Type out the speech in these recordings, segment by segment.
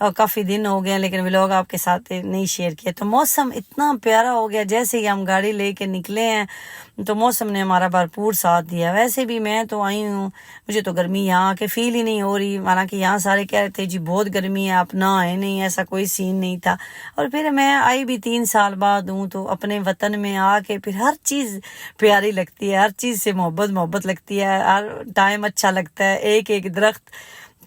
اور کافی دن ہو گئے لیکن ولاگ آپ کے ساتھ نہیں شیئر کیا. تو موسم اتنا پیارا ہو گیا، جیسے ہی ہم گاڑی لے کے نکلے ہیں تو موسم نے ہمارا بھرپور ساتھ دیا. ویسے بھی میں تو آئی ہوں، مجھے تو گرمی یہاں کے فیل ہی نہیں ہو رہی، حالانکہ یہاں سارے کہہ رہے تھے جی بہت گرمی ہے، آپ نہ آئے نہیں، ایسا کوئی سین نہیں تھا. اور پھر میں آئی بھی 3 سال بعد ہوں، تو اپنے وطن میں آ کے پھر ہر چیز پیاری لگتی ہے، ہر چیز سے محبت لگتی ہے، ہر ٹائم اچھا لگتا ہے. ایک ایک درخت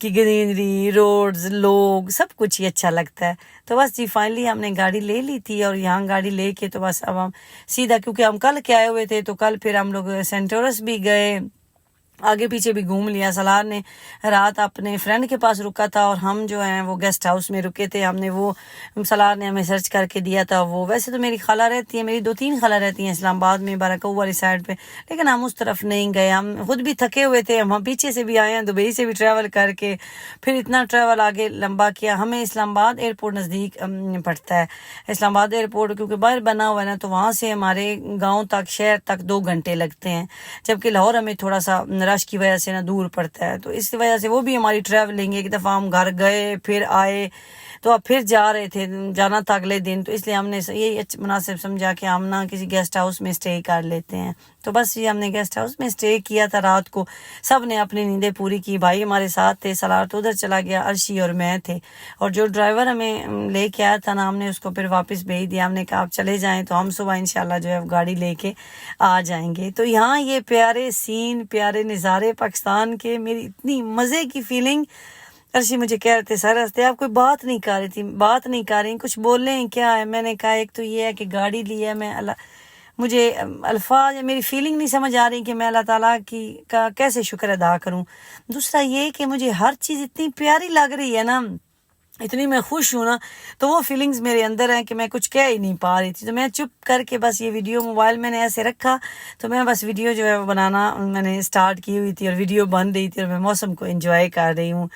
کی گرینری، روڈز، لوگ، سب کچھ ہی اچھا لگتا ہے. تو بس جی فائنلی ہم نے گاڑی لے لی تھی، اور یہاں گاڑی لے کے تو بس اب ہم سیدھا، کیونکہ ہم کل کے آئے ہوئے تھے تو کل پھر ہم لوگ سینٹورس بھی گئے، آگے پیچھے بھی گھوم لیا. سلار نے رات اپنے فرینڈ کے پاس رکا تھا، اور ہم جو ہیں وہ گیسٹ ہاؤس میں رکے تھے. ہم نے وہ سلار نے ہمیں سرچ کر کے دیا تھا. وہ ویسے تو میری خالہ رہتی ہے، میری 2-3 خالہ رہتی ہیں اسلام آباد میں، بارکو والی سائڈ پہ، لیکن ہم اس طرف نہیں گئے. ہم خود بھی تھکے ہوئے تھے، ہم پیچھے سے بھی آئے ہیں، دبئی سے بھی ٹریول کر کے، پھر اتنا ٹریول آگے لمبا کیا. ہمیں اسلام آباد ایئرپورٹ نزدیک پڑتا ہے. اسلام آباد ایئرپورٹ کیونکہ باہر بنا ہوا ہے نا، تو وہاں سے ہمارے گاؤں تک، شہر تک 2 گھنٹے لگتے ہیں، جبکہ لاہور ہمیں تھوڑا سا رش کی وجہ سے نا دور پڑتا ہے. تو اس وجہ سے وہ بھی ہماری ٹریولنگ، ایک دفعہ ہم گھر گئے پھر آئے، تو اب پھر جا رہے تھے، جانا تھا اگلے دن، تو اس لیے ہم نے یہی مناسب سمجھا کہ ہم نا کسی گیسٹ ہاؤس میں اسٹے کر لیتے ہیں. تو بس یہ ہم نے گیسٹ ہاؤس میں اسٹے کیا تھا رات کو. سب نے اپنی نیندیں پوری کی. بھائی ہمارے ساتھ تھے، سلار تو ادھر چلا گیا، عرشی اور میں تھے. اور جو ڈرائیور ہمیں لے کے آیا تھا نا، ہم نے اس کو پھر واپس بھیج دیا. ہم نے کہا آپ چلے جائیں، تو ہم صبح انشاءاللہ جو ہے گاڑی لے کے آ جائیں گے. تو یہاں یہ پیارے سین، پیارے نظارے پاکستان کے، میری اتنی مزے کی فیلنگ. عرشی مجھے کہہ رہے تھے سر راستے آپ کوئی بات نہیں کر رہی، کچھ بول رہے ہیں کیا ہے؟ میں نے کہا ایک تو یہ ہے کہ گاڑی لی ہے میں، مجھے الفاظ یا میری فیلنگ نہیں سمجھ آ رہی کہ میں اللہ تعالیٰ کا کیسے شکر ادا کروں. دوسرا یہ کہ مجھے ہر چیز اتنی پیاری لگ رہی ہے نا، اتنی میں خوش ہوں نا، تو وہ فیلنگز میرے اندر ہیں کہ میں کچھ کہہ ہی نہیں پا رہی تھی. تو میں چپ کر کے بس یہ ویڈیو، موبائل میں نے ایسے رکھا، تو میں بس ویڈیو جو ہے وہ بنانا میں نے سٹارٹ کی ہوئی تھی، اور ویڈیو بن رہی تھی، اور میں موسم کو انجوائے کر رہی ہوں.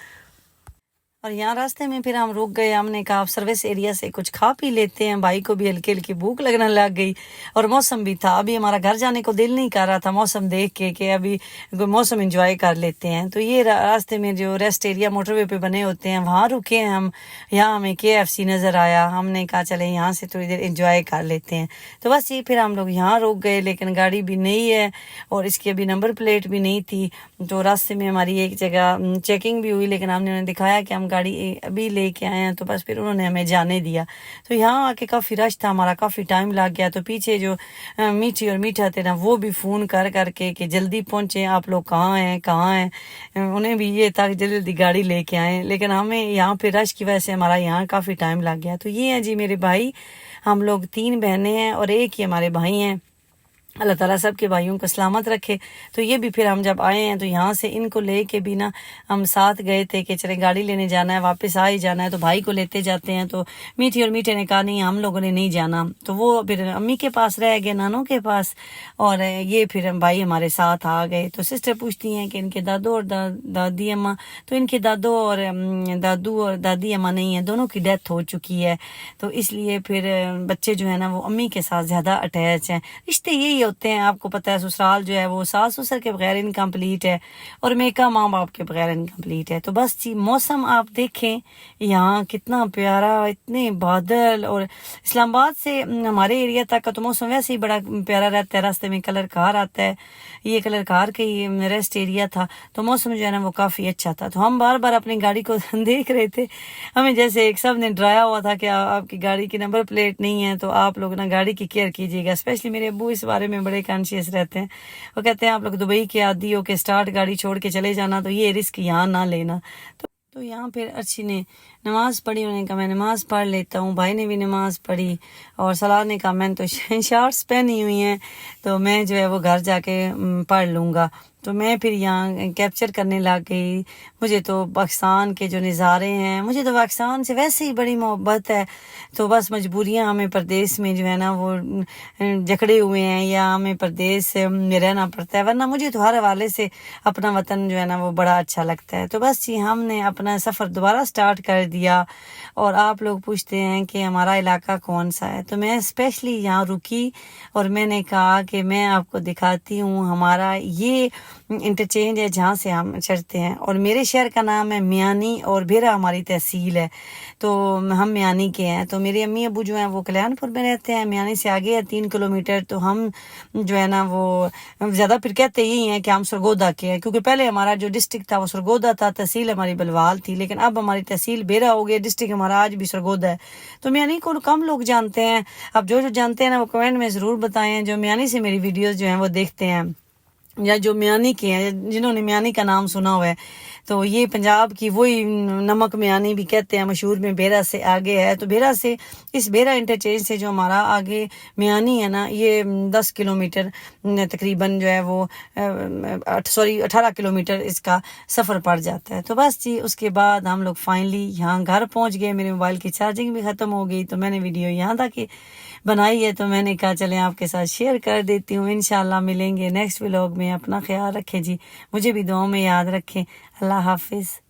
اور یہاں راستے میں پھر ہم رک گئے. ہم نے کہا سروس ایریا سے کچھ کھا پی لیتے ہیں. بھائی کو بھی ہلکی ہلکی بھوک لگنے لگ گئی، اور موسم بھی تھا، ابھی ہمارا گھر جانے کو دل نہیں کر رہا تھا موسم دیکھ کے کہ ابھی موسم انجوائے کر لیتے ہیں. تو یہ راستے میں جو ریسٹ ایریا موٹر وے پہ بنے ہوتے ہیں وہاں رکے ہیں ہم. یہاں ہمیں KFC نظر آیا، ہم نے کہا چلے یہاں سے تھوڑی دیر انجوائے کر لیتے ہیں. تو بس یہ پھر ہم لوگ یہاں رک گئے، لیکن گاڑی بھی نہیں ہے اور اس کی ابھی نمبر پلیٹ بھی نہیں تھی. تو راستے میں ہماری ایک جگہ چیکنگ بھی ہوئی، لیکن ہم نے انہیں دکھایا کہ ہم گاڑی ابھی لے کے آئے ہیں، تو بس پھر انہوں نے ہمیں جانے دیا. تو یہاں آ کے کافی رش تھا، ہمارا کافی ٹائم لگ گیا. تو پیچھے جو میٹھی اور میٹھا تھے نا، وہ بھی فون کر کے کہ جلدی پہنچیں، آپ لوگ کہاں ہیں. انہیں بھی یہ تھا کہ جلدی گاڑی لے کے آئیں، لیکن ہمیں یہاں پہ رش کی وجہ سے ہمارا یہاں کافی ٹائم لگ گیا. تو یہ ہیں جی میرے بھائی، ہم لوگ 3 بہنیں ہیں اور ایک ہی ہمارے بھائی ہیں. اللہ تعالیٰ سب کے بھائیوں کو سلامت رکھے. تو یہ بھی پھر ہم جب آئے ہیں تو یہاں سے ان کو لے کے بھی نا ہم ساتھ گئے تھے کہ چلے گاڑی لینے جانا ہے، واپس آ ہی جانا ہے، تو بھائی کو لیتے جاتے ہیں. تو میٹھی اور میٹھے نے کہا نہیں ہم لوگوں نے نہیں جانا، تو وہ پھر امی کے پاس رہ گئے، نانوں کے پاس، اور یہ پھر بھائی ہمارے ساتھ آ گئے. تو سسٹر پوچھتی ہیں کہ ان کے دادو اور دادی اماں، تو ان کے دادو اور دادی اماں نہیں ہیں، دونوں کی ڈیتھ ہو چکی ہے. تو اس لیے پھر بچے جو ہے نا وہ امی کے ساتھ زیادہ اٹیچ ہیں. رشتے یہی ہوتے ہیں، آپ کو پتہ ہے سسرال جو ہے وہ ساس سسر کے بغیر انکمپلیٹ ہے، اور میکا ماں باپ کے بغیر انکمپلیٹ ہے. تو بس جی موسم آپ دیکھیں یہاں کتنا پیارا، اتنے بادل. اور اسلام آباد سے ہمارے ایریا تک کا تو موسم ویسے ہی بڑا پیارا رہتا ہے، راستے میں کلر کار آتا ہے، یہ کلر کار کا ہی ریسٹ ایریا تھا. تو موسم جو ہے نا وہ کافی اچھا تھا. تو ہم بار بار اپنی گاڑی کو دیکھ رہے تھے، ہمیں جیسے ایک سب نے ڈرایا ہوا تھا کہ آپ کی گاڑی کی نمبر پلیٹ نہیں ہے، تو آپ لوگ نا گاڑی کی کیئر کیجیے گا. اسپیشلی میرے ابو اس بارے میں بڑے کانشیس رہتے ہیں. وہ کہتے ہیں آپ لوگ دبئی کے عادی ہو کہ سٹارٹ گاڑی چھوڑ کے چلے جانا، تو یہ رسک یہاں نہ لینا. تو یہاں پھر ارشی نے نماز پڑھی، انہوں نے کہا میں نماز پڑھ لیتا ہوں. بھائی نے بھی نماز پڑھی، اور سلار نے کہا میں نے تو شارٹس پہنی ہوئی ہیں تو میں جو ہے وہ گھر جا کے پڑھ لوں گا. تو میں پھر یہاں کیپچر کرنے لگ گئی. مجھے تو پاکستان کے جو نظارے ہیں، مجھے تو پاکستان سے ویسے ہی بڑی محبت ہے. تو بس مجبوریاں ہمیں پردیس میں جو ہے نا وہ جکڑے ہوئے ہیں، یا ہمیں پردیس میں رہنا پڑتا ہے، ورنہ مجھے تو ہر حوالے سے اپنا وطن جو ہے نا وہ بڑا اچھا لگتا ہے. تو بس جی ہم نے اپنا سفر دوبارہ سٹارٹ کر دیا. اور آپ لوگ پوچھتے ہیں کہ ہمارا علاقہ کون سا ہے، تو میں اسپیشلی یہاں رکی اور میں نے کہا کہ میں آپ کو دکھاتی ہوں ہمارا یہ انٹرچینج ہے جہاں سے ہم چڑھتے ہیں. اور میرے شہر کا نام ہے میانی اور بھیرا ہماری تحصیل ہے. تو ہم میانی کے ہیں. تو میرے امی ابو جو ہیں وہ کلیان پور میں رہتے ہیں. میانی سے آگے ہے 3 کلومیٹر. تو ہم جو ہے نا وہ زیادہ پھر کہتے یہی ہیں کہ ہم سرگودا کے ہیں، کیونکہ پہلے ہمارا جو ڈسٹرکٹ تھا وہ سرگودا تھا، تحصیل ہماری بلوال تھی، لیکن اب ہماری تحصیل بیرا ہو گئی، ڈسٹرکٹ ہمارا آج بھی سرگودا ہے. تو میانی کو کم لوگ جانتے ہیں. اب جو جانتے ہیں نا وہ کمنٹ میں ضرور بتائیں. جو میانی سے میری ویڈیوز جو ہیں وہ دیکھتے ہیں یا جو میانی کے ہیں، جنہوں نے میانی کا نام سنا ہوا ہے، تو یہ پنجاب کی وہی نمک میانی بھی کہتے ہیں، مشہور میں بھیرا سے آگے ہے. تو بھیرا سے اس بھیرا انٹرچینج سے جو ہمارا آگے میانی ہے نا، یہ 10 کلومیٹر تقریباً جو ہے وہ 18 کلومیٹر اس کا سفر پڑ جاتا ہے. تو بس جی اس کے بعد ہم لوگ فائنلی یہاں گھر پہنچ گئے. میرے موبائل کی چارجنگ بھی ختم ہو گئی، تو میں نے ویڈیو یہاں تک بنائی ہے، تو میں نے کہا چلیں آپ کے ساتھ شیئر کر دیتی ہوں. انشاءاللہ ملیں گے نیکسٹ ولاگ میں. اپنا خیال رکھیں جی، مجھے بھی دعاؤں میں یاد رکھیں. اللہ حافظ.